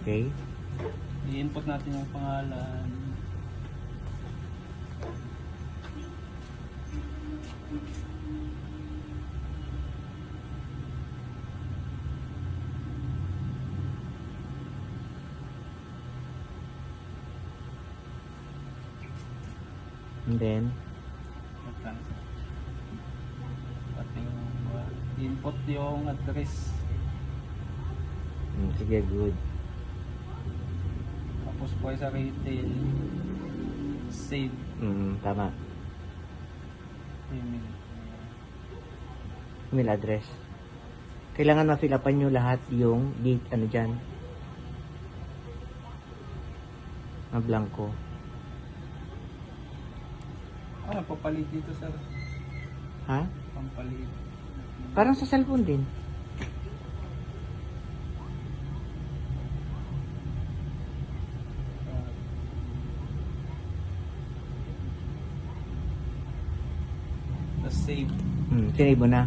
Okay. I-input natin yung pangalan. And then, input yung address. sige, good. Tapos po sa retail, save Tama. email. Email address. Kailangan ma-fill upan nyo lahat yung date, ano dyan. Blanco. Papalit dito sir. Ha? Pampalit. Parang sa cellphone din. Save. Sinave mo na.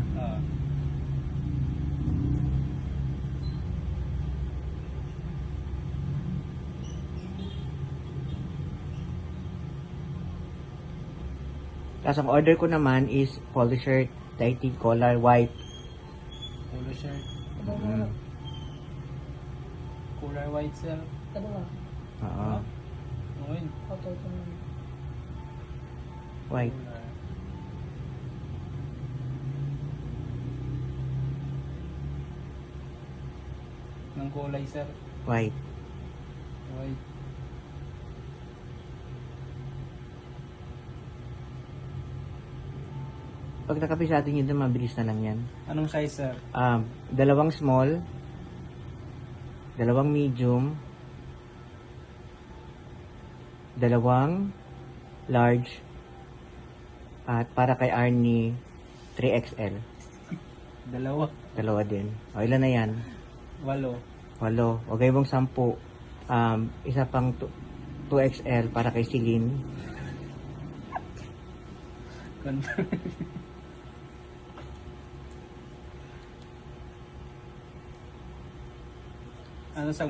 Tapos ang order ko naman is polo shirt, tighty collar, white. Polo shirt. Mm. Color white sir. Oo. Okay. White. Ng kulay sir. White. White. Pag nakapisado nyo doon, mabilis na lang yan. Anong size sir? Dalawang small, dalawang medium, dalawang large, at para kay Arnie, 3XL. Dalawa. Dalawa din. O, ilan na yan? 8. 8. O, gaya mong 10. Isa pang 2XL para kay Celine. Ano sa